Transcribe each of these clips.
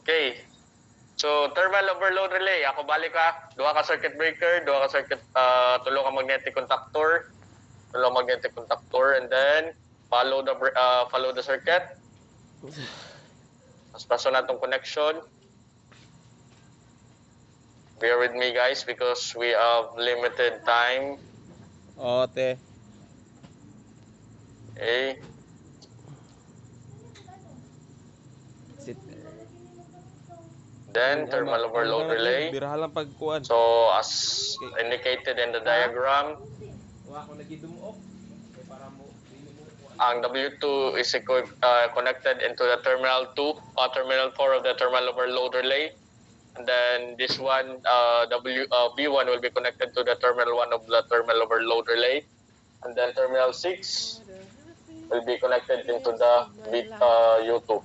Okay. So, thermal overload relay. Ako balik ka. Duha ka circuit breaker, tulo ka magnetic contactor, and then follow the circuit. Mas paso na tong connection. Bear with me, guys, because we have limited time. Ote. Okay. Sit. Then, thermal overload relay. Biraha lang pagkuan. So, as indicated in the diagram, Wa ako nagidumuok. Kay para mo ang W2 is connected into the terminal 2, terminal 4 of the thermal overload relay. And then this one, B1 will be connected to the terminal 1 of the thermal overload relay. And then terminal 6 will be connected into the U2.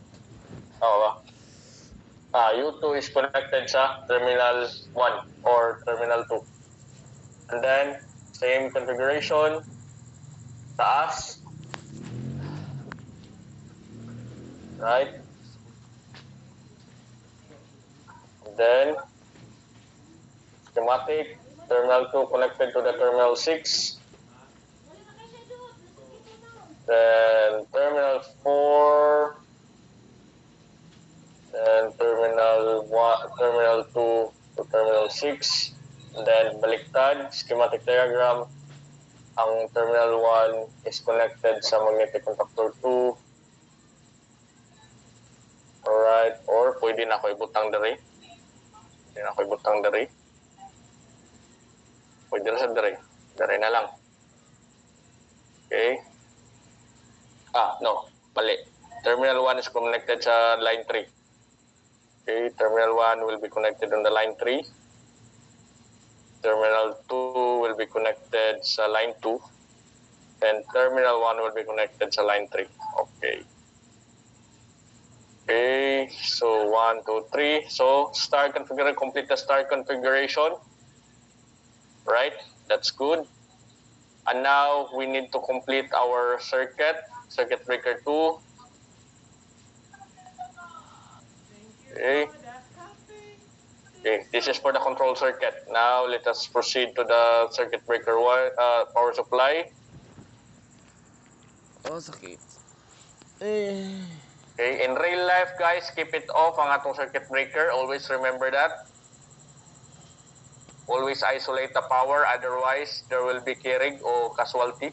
U2 is connected sa terminal 1 or terminal 2. And then, same configuration, taas, right? And then, schematic, terminal 2 connected to the terminal 6. Then terminal 4, then terminal 2 to terminal 6. And then baliktad, schematic diagram. Ang terminal 1 is connected sa magnetic contactor 2. Alright, or pwede na ako ibutang dari. Pwede na sa dari. Dari na lang. Okay. No, mali. Terminal 1 is connected sa line 3. Okay, terminal 1 will be connected on the line 3. Terminal 2 will be connected sa line 2. And terminal 1 will be connected sa line 3. Okay. Okay, so 1, 2, 3. So, complete the star configuration. Right, that's good. And now, we need to complete our circuit breaker 2. Okay. Okay, this is for the control circuit. Now, let us proceed to the circuit breaker 1 power supply. Oh, sakit. Okay, in real life, guys, keep it off ang atong circuit breaker. Always remember that. Always isolate the power, otherwise there will be kirig or casualty.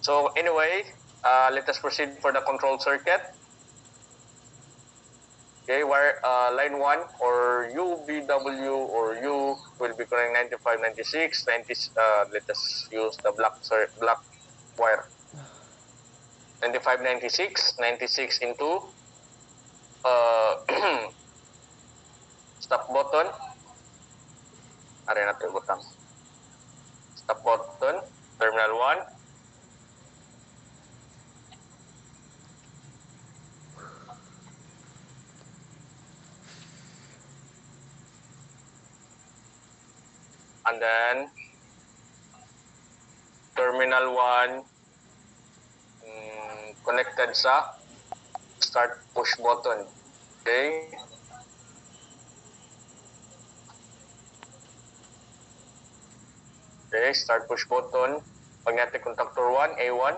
So anyway, let us proceed for the control circuit. Okay, where line 1 or UBW or U will be connecting 95, 96, 90. Let us use the black wire. 95, 96, 96 into stop button. Ari natin butang. Stop button, terminal 1. And then, terminal 1 connected sa start push button. Okay. Okay, start push button. Magnetic contactor 1, A1.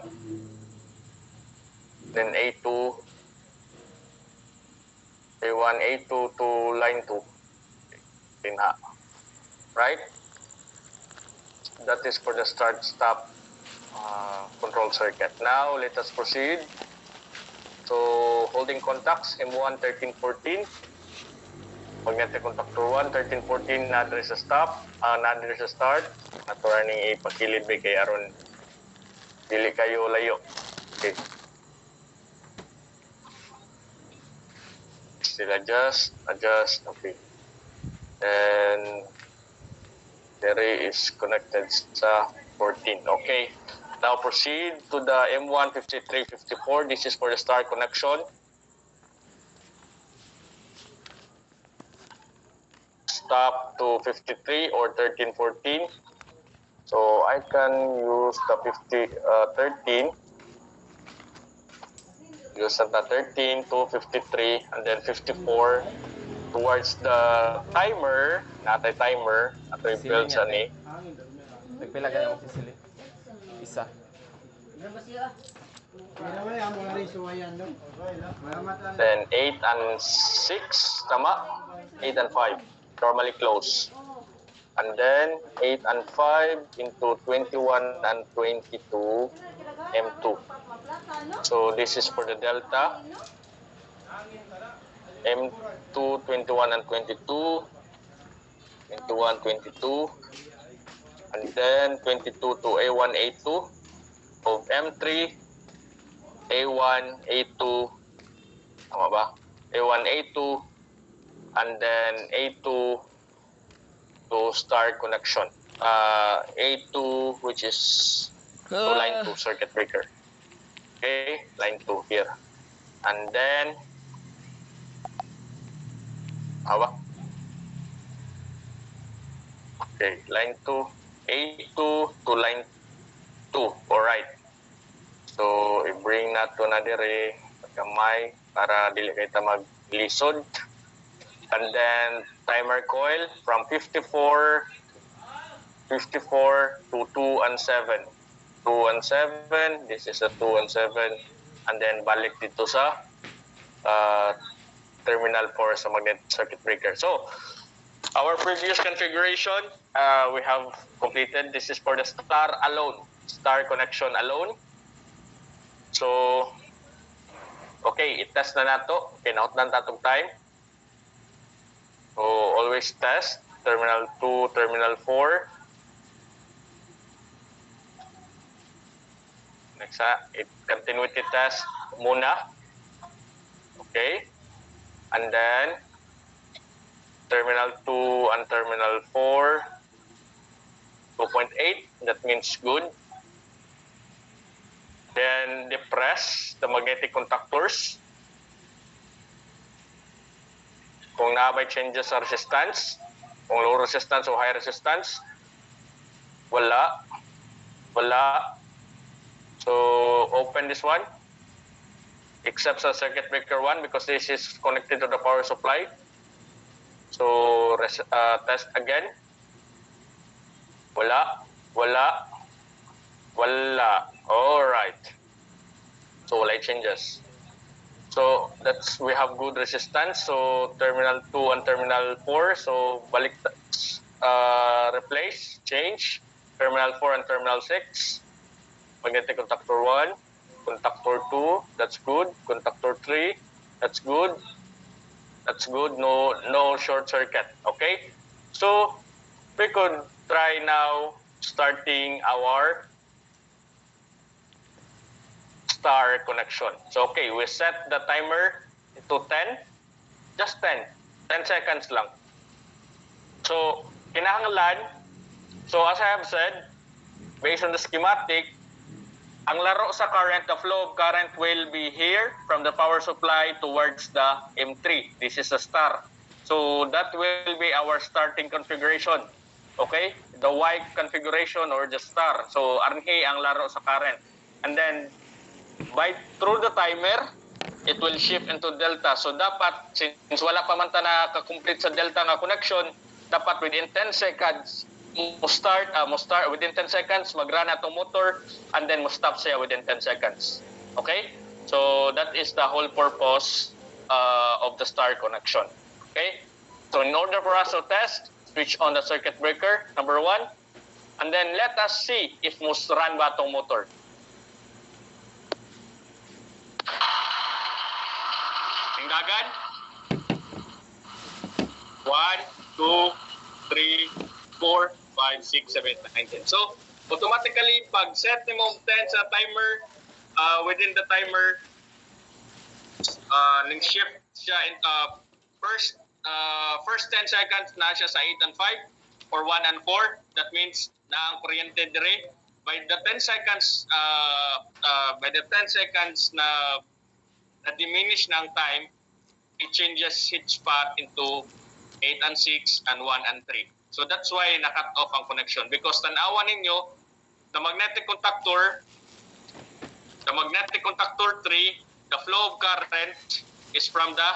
Then A2. A1, A2 to line 2. Pinha. Right? That is for the start-stop control circuit. Now, let us proceed. So, holding contacts, M1, 1314. Magnetic contactor 1, 1314, na-address sa stop, na-address sa start. At running ipakilid ba kay aron dili kayo layo. Okay. Still adjust, okay. And the relay is connected sa 14. Okay. Now proceed to the M1 5354. This is for the star connection. Stop to 53 or 1314. So I can use the 13. Use na 13 to 53 and then 54 towards the timer, natay timer, ato yung build sa ni. Nagpila ganyan ako sisili. Isa. Then 8 and 6, tama? 8 and 5, normally close. And then 8 and 5 into 21 and 22, M2. So this is for the delta. M2, 21 and 22, 21, 22, and then 22 to A1, A2 of M3, A1, A2, tama ba? A1, A2, and then A2 to star connection. A2, which is to line 2 circuit breaker. Okay, line 2 here. And then, awa. Okay, line 2, A2 to line 2, alright. So, i-bring na to na dire, kamay, para dili kayo ta maglisod. And then, timer coil from 54 to 2 and 7. 2 and 7, this is a 2 and 7. And then, balik dito sa terminal 4 sa magnetic circuit breaker. So, our previous configuration, we have completed. This is for the star alone, star connection alone. So, okay, i-test na nato. Kinaut na tatong time. So, always test. Terminal 2, terminal 4. Next, continuity test muna. Okay. And then, terminal 2 and terminal 4, 2.8. That means good. Then, depress the magnetic contactors. Kung na-by changes sa resistance, kung low resistance o high resistance, wala. Wala. So, open this one. Except sa circuit breaker 1 because this is connected to the power supply. So, test again. Wala. Wala. Wala. Alright. So, wala changes. So, we have good resistance. So, terminal 2 and terminal 4. So, balik, replace, change. Terminal 4 and terminal 6. Magnetic contactor 1. Contactor 2. That's good. Contactor 3. That's good. That's good. No short circuit. Okay? So, we could try now starting our star connection. So, okay, we set the timer to 10. Just 10. 10 seconds lang. So, kinahanglan, so as I have said, based on the schematic, ang laro sa current, the flow of current will be here from the power supply towards the M3. This is a star. So, that will be our starting configuration. Okay? The Y configuration or the star. So, arnhi ang laro sa current. And then, through the timer, it will shift into delta. So dapat, since wala pa man ta na ka-complete sa delta nga connection, dapat within 10 seconds, start within 10 seconds, mag-run atong motor, and then stop siya within 10 seconds. Okay? So that is the whole purpose of the star connection. Okay? So in order for us to test, switch on the circuit breaker, number 1, and then let us see if must run ba atong motor. Tingdagan. 1, 2, 3, 4, 5, 6, 7, 8, 9, 10. So, automatically, pag set mo 10 sa timer, within the timer, ning-shift siya in first 10 seconds na siya sa 8 and 5 or 1 and 4. That means na ang kuryente dire. By the 10 seconds na diminish ng time, it changes its path into 8 and 6 and 1 and 3. So that's why na-cut off ang connection. Because tanawan ninyo, the magnetic contactor 3 the flow of current is from the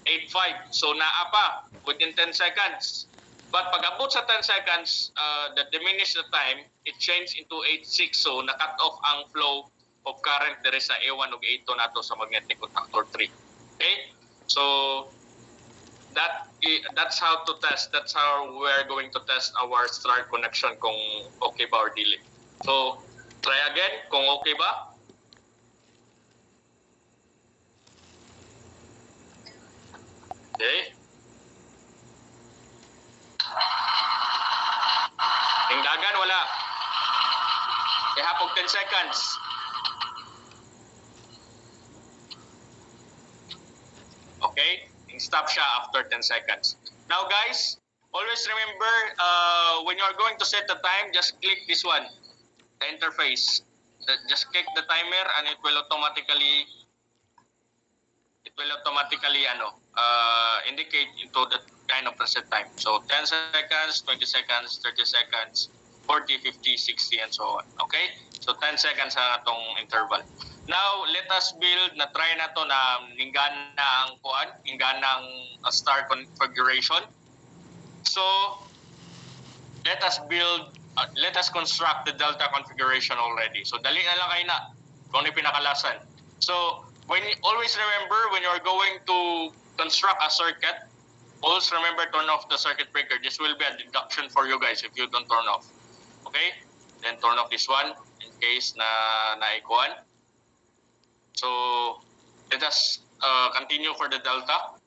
8.5. So naa pa within 10 seconds. But pag abot sa 10 seconds, that diminish the time, it changed into 8.6. So na-cut off ang flow of current there sa A1 ug A2 nato sa magnetic contactor 3. Okay? So that's how to test. That's how we're going to test our star connection kung okay ba or dili. So try again kung okay ba. Okay. Tingdagan wala. Ihapog 10 seconds. Okay? Stop siya after 10 seconds. Now guys, always remember when you are going to set the time, just click this one, the interface. Just click the timer and it will automatically indicate into the kind of preset time. So 10 seconds, 20 seconds, 30 seconds, 40, 50, 60, and so on. Okay? So 10 seconds sa atong interval. Now, let us build, na-try na to na hinggana ang kuan, hinggana ang star configuration. So, let us construct the delta configuration already. So, dali na lang kayo na kung ano yung pinakalasan. So, always remember when you're going to construct a circuit, always remember turn off the circuit breaker. This will be a deduction for you guys if you don't turn off. Okay? Then turn off this one in case na naikuan. So let us continue for the delta.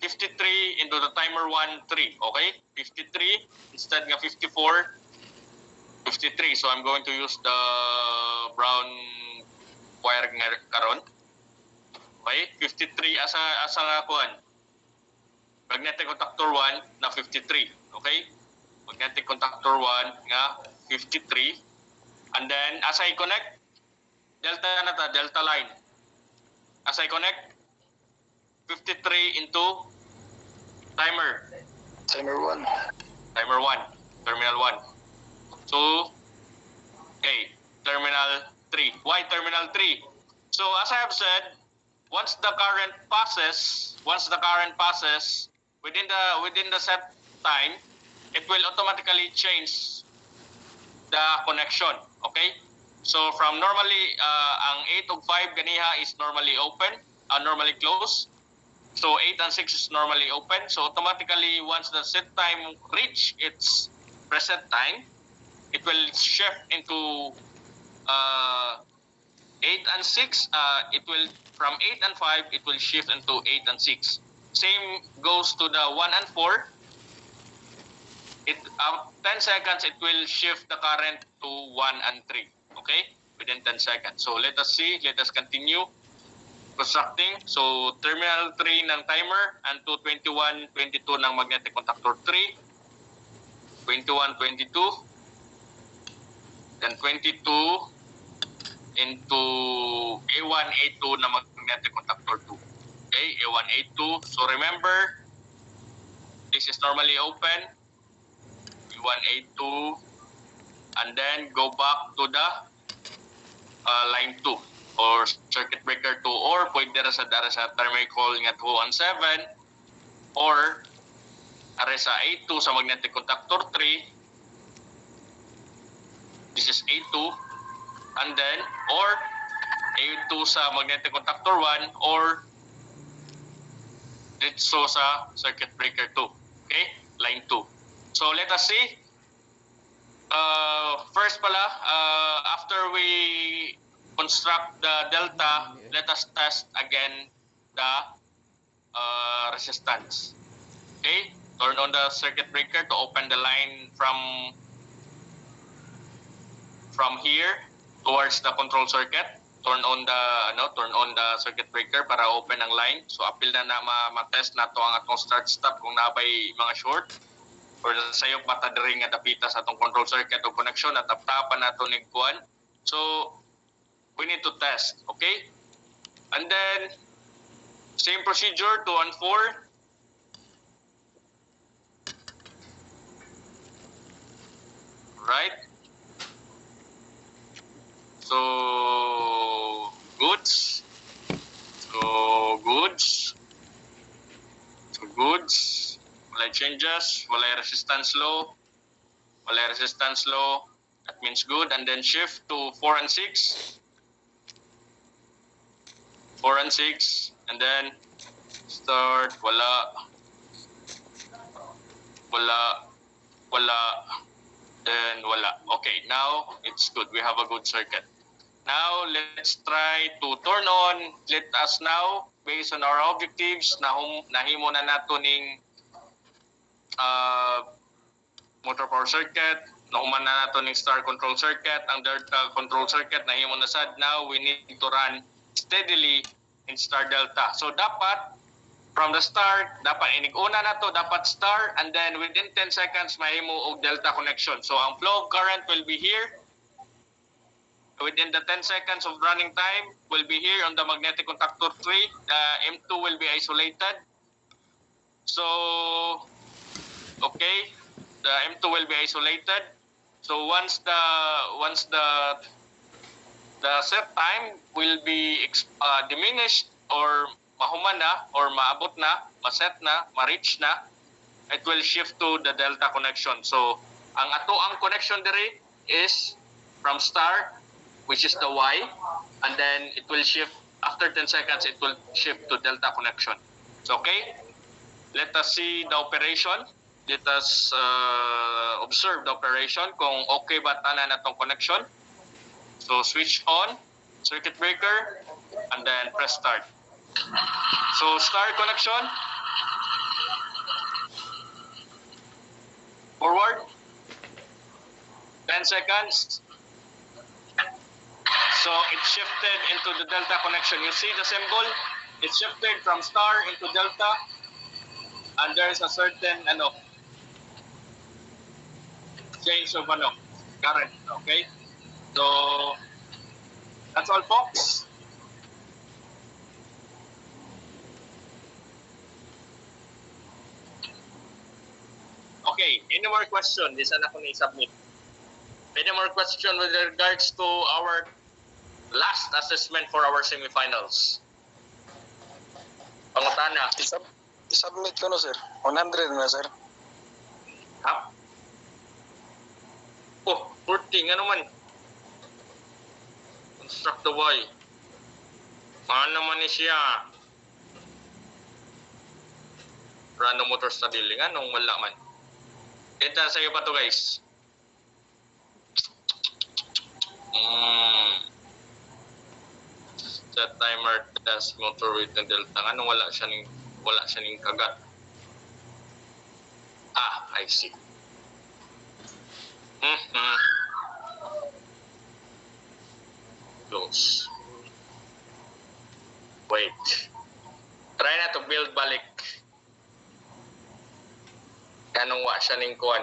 53 into the timer 1, 3. Okay? 53 instead ng 54. 53. So I'm going to use the brown wire karon. Okay? 53 asa nga kuan. Magnetic contactor 1 na 53. Okay? Magnetic contactor 1 nga 53. And then as I connect delta na ta, delta line. As I connect 53 into timer 1. terminal 1. So okay, terminal 3. Why terminal 3? So as I have said, once the current passes within the set time, it will automatically change the connection. Okay? So from normally ang 8 ug 5 ganiha is normally open, normally closed. So 8 and 6 is normally open. So automatically once the set time reach its preset time, it will shift into 8 and 6. It will from 8 and 5 it will shift into 8 and 6. Same goes to the 1 and 4. It 10 seconds it will shift the current to 1 and 3. Okay? Within 10 seconds. So let us see, let us continue constructing. So terminal 3 ng timer and 21, 22 ng magnetic contactor 3. 21, 22. Then 22 into A1, A2 na magnetic contactor 2. Okay, A1, A2. So remember, this is normally open. A1, A2. And then go back to the line 2 or circuit breaker 2 or pwede dara sa thermocol nga 2 and 7 or are sa A2 sa magnetic contactor 3. This is A2 and then or A2 sa magnetic contactor 1 or dito sa circuit breaker 2. Okay? Line 2. So let us see. First pala, after we construct the delta, let us test again the resistance. Okay? Turn on the circuit breaker to open the line from here towards the control circuit. Turn on the circuit breaker para open ang line. So apil na ma-test na to ang atong start stop kung nabay mga short or sayop mata diri nga dapita sa atong control circuit o connection at taptapan nato ning kuan. So we need to test, okay? And then same procedure 2 and 4. Right? So goods. So, goods. So, goods. Walay changes. Walay resistance low. Walay resistance low. That means good. And then shift to 4 and 6. 4 and 6. And then start. Wala. Wala. Wala. Then wala. Okay, now it's good. We have a good circuit. Now, let's try to turn on. Let us now, based on our objectives, nahimo na nato ning motor power circuit, nahuman na nato ning star control circuit, ang delta control circuit, nahimo na sad. Now, we need to run steadily in star delta. So, dapat, from the start, dapat inig-una na to, dapat star, and then within 10 seconds, mahimo og delta connection. So, ang flow of current will be here. Within the 10 seconds of running time, will be here on the magnetic contactor 3. The M2 will be isolated. So, okay, the M2 will be isolated. So once the set time will be diminished or mahuman na or maabot na, maset na, ma-reach na, it will shift to the delta connection. So ang ato ang connection diri is from star, which is the Y, and then it will shift after 10 seconds. It will shift to delta connection. So okay, let us see the operation. Let us observe the operation kung okay ba tanan natong connection. So switch on, circuit breaker, and then press start. So start connection. Forward. 10 seconds. So it shifted into the delta connection. You see the symbol? It shifted from star into delta. And there is a certain change of current. Okay? So that's all, folks. Okay, any more question? This na ako ni-submit. Any more question with regards to our last assessment for our semifinals? Pangutana. I-submit ko no, sir. 100 na, sir. Ha? Oh, 40 nga naman. Construct the Y. Mahal naman ni siya. Random motor stability nga nung wala man. Kita sa iyo pa to, guys. Set timer test motor with the delta nga nung wala siya ning kagat. I see. Close. Wait. Try na to build balik. Kanong wa siya ning kuan.